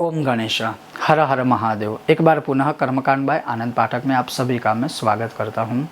ओम गणेश हर हर महादेव। एक बार पुनः कर्मकांड बाय आनंद पाठक में आप सभी का मैं स्वागत करता हूं।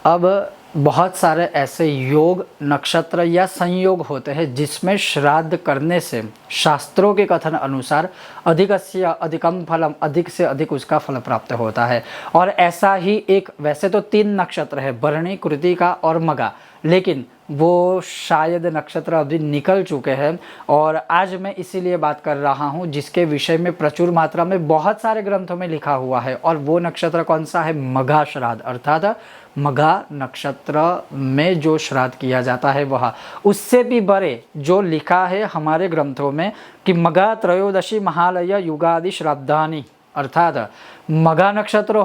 अब बहुत सारे ऐसे योग नक्षत्र या संयोग होते हैं जिसमें श्राद्ध करने से शास्त्रों के कथन अनुसार अधिकस्य अधिकम फलम, अधिक से अधिक उसका फल प्राप्त होता है। और ऐसा ही एक, वैसे तो 3 नक्षत्र है, भरणी, कृतिका और मगा, लेकिन वो शायद नक्षत्र अभी निकल चुके हैं और आज मैं इसीलिए बात कर रहा हूँ जिसके विषय में प्रचुर मात्रा में बहुत सारे ग्रंथों में लिखा हुआ है। और वो नक्षत्र कौन सा है? मघा श्राद्ध, अर्थात मघा नक्षत्र में जो श्राद्ध किया जाता है वह, उससे भी बड़े जो लिखा है हमारे ग्रंथों में कि मघा त्रयोदशी महालय युगादि श्राद्धानि, अर्थात मघा नक्षत्र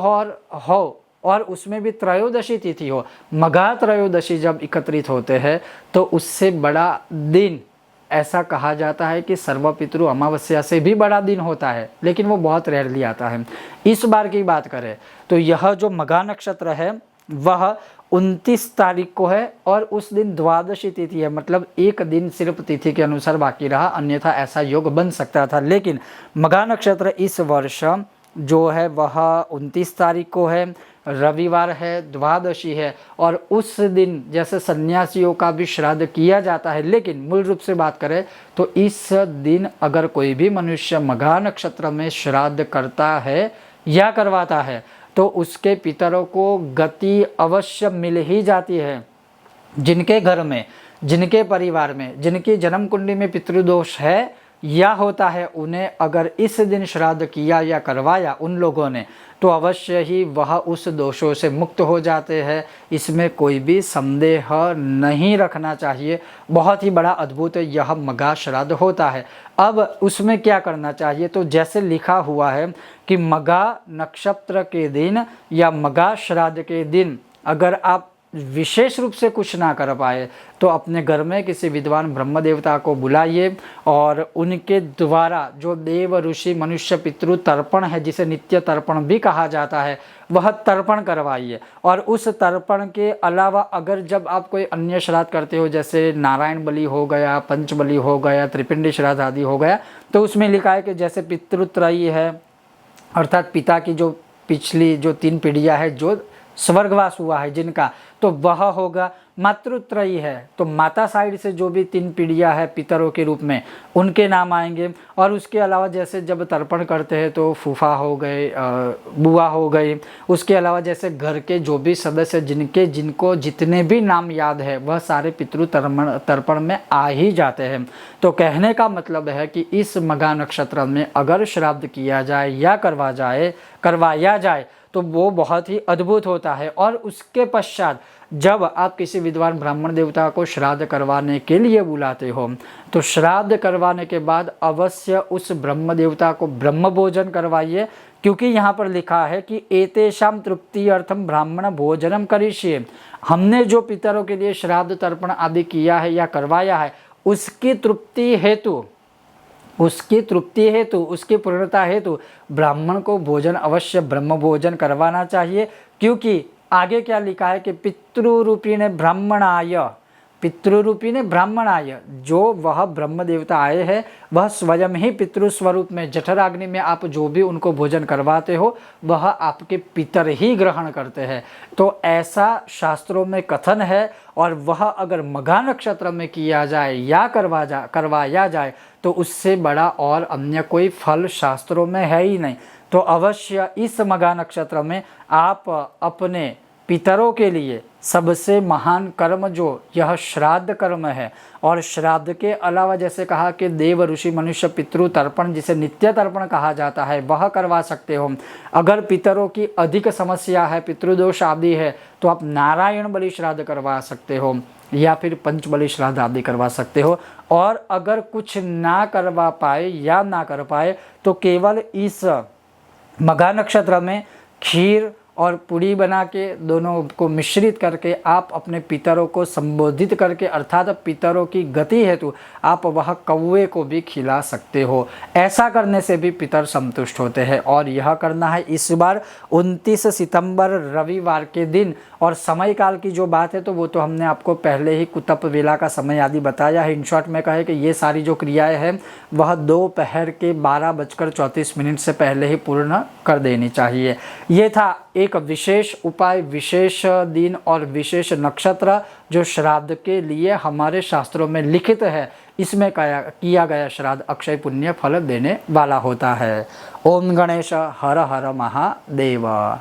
हो और उसमें भी त्रयोदशी तिथि हो। मघा त्रयोदशी जब एकत्रित होते हैं तो उससे बड़ा दिन ऐसा कहा जाता है कि सर्वपितृ अमावस्या से भी बड़ा दिन होता है, लेकिन वो बहुत रेयरली आता है। इस बार की बात करें तो यह जो मघा नक्षत्र है वह 29 तारीख को है और उस दिन द्वादशी तिथि है, मतलब एक दिन सिर्फ तिथि के अनुसार बाकी रहा, अन्यथा ऐसा योग बन सकता था। लेकिन मघा नक्षत्र इस वर्ष जो है वह 29 तारीख को है, रविवार है, द्वादशी है और उस दिन जैसे सन्यासियों का भी श्राद्ध किया जाता है, लेकिन मूल रूप से बात करें तो इस दिन अगर कोई भी मनुष्य मघा नक्षत्र में श्राद्ध करता है या करवाता है तो उसके पितरों को गति अवश्य मिल ही जाती है। जिनके घर में, जिनके परिवार में, जिनकी जन्म कुंडली में पितृदोष है या होता है, उन्हें अगर इस दिन श्राद्ध किया या करवाया उन लोगों ने, तो अवश्य ही वह उस दोषों से मुक्त हो जाते हैं। इसमें कोई भी संदेह नहीं रखना चाहिए। बहुत ही बड़ा अद्भुत यह मघा श्राद्ध होता है। अब उसमें क्या करना चाहिए? तो जैसे लिखा हुआ है कि मघा नक्षत्र के दिन या मघा श्राद्ध के दिन अगर आप विशेष रूप से कुछ ना कर पाए तो अपने घर में किसी विद्वान ब्रह्म देवता को बुलाइए और उनके द्वारा जो देव ऋषि मनुष्य पितृ तर्पण है, जिसे नित्य तर्पण भी कहा जाता है, वह तर्पण करवाइए। और उस तर्पण के अलावा अगर जब आप कोई अन्य श्राद्ध करते हो, जैसे नारायण बलि हो गया, पंच बलि हो गया, त्रिपिंडी श्राद्ध आदि हो गया, तो उसमें लिखा है कि जैसे पितृत्रयी है, अर्थात पिता की जो पिछली जो 3 पीढ़ियाँ है जो स्वर्गवास हुआ है जिनका, तो वह होगा। मातृत्रयी है तो माता साइड से जो भी 3 पीढ़ियाँ है पितरों के रूप में, उनके नाम आएंगे। और उसके अलावा जैसे जब तर्पण करते हैं तो फूफा हो गए, बुआ हो गई। उसके अलावा जैसे घर के जो भी सदस्य जिनको जितने भी नाम याद है वह सारे पितृ तर्पण में आ ही जाते हैं। तो कहने का मतलब है कि इस मघा नक्षत्र में अगर श्राद्ध किया जाए या करवाया जाए तो वो बहुत ही अद्भुत होता है। और उसके पश्चात जब आप किसी विद्वान ब्राह्मण देवता को श्राद्ध करवाने के लिए बुलाते हो तो श्राद्ध करवाने के बाद अवश्य उस ब्रह्म देवता को ब्रह्म भोजन करवाइए, क्योंकि यहाँ पर लिखा है कि एतेषां तृप्ति अर्थम ब्राह्मण भोजनम करिष्ये। हमने जो पितरों के लिए श्राद्ध तर्पण आदि किया है या करवाया है उसकी तृप्ति हेतु, उसकी पूर्णता हेतु ब्राह्मण को भोजन अवश्य ब्रह्म भोजन करवाना चाहिए। क्योंकि आगे क्या लिखा है कि पितृरूपिणे ब्राह्मणाय, जो वह ब्रह्म देवता आए हैं वह स्वयं ही पितृ स्वरूप में जठराग्नि में आप जो भी उनको भोजन करवाते हो वह आपके पितर ही ग्रहण करते हैं। तो ऐसा शास्त्रों में कथन है। और वह अगर मघा नक्षत्र में किया जाए या करवाया जाए तो उससे बड़ा और अन्य कोई फल शास्त्रों में है ही नहीं। तो अवश्य इस मघा नक्षत्र में आप अपने पितरों के लिए सबसे महान कर्म जो यह श्राद्ध कर्म है, और श्राद्ध के अलावा जैसे कहा कि देव ऋषि मनुष्य पितृ तर्पण, जिसे नित्य तर्पण कहा जाता है, वह करवा सकते हो। अगर पितरों की अधिक समस्या है, पितृदोष आदि है, तो आप नारायण बलि श्राद्ध करवा सकते हो या फिर पंच बलि श्राद्ध आदि करवा सकते हो। और अगर कुछ ना करवा पाए या ना कर पाए तो केवल इस मघा नक्षत्र में खीर और पूड़ी बना के दोनों को मिश्रित करके आप अपने पितरों को संबोधित करके अर्थात पितरों की गति हेतु आप वह कौवे को भी खिला सकते हो। ऐसा करने से भी पितर संतुष्ट होते हैं। और यह करना है इस बार 29 सितंबर रविवार के दिन। और समय काल की जो बात है तो वो तो हमने आपको पहले ही कुतप वेला का समय आदि बताया है। इन शॉर्ट में कहे कि ये सारी जो क्रियाएं हैं वह दोपहर के 12:34 से पहले ही पूर्ण कर देनी चाहिए। ये था एक विशेष उपाय, विशेष दिन और विशेष नक्षत्र जो श्राद्ध के लिए हमारे शास्त्रों में लिखित है। इसमें किया गया श्राद्ध अक्षय पुण्य फल देने वाला होता है। ओम गणेश हर हर महादेव।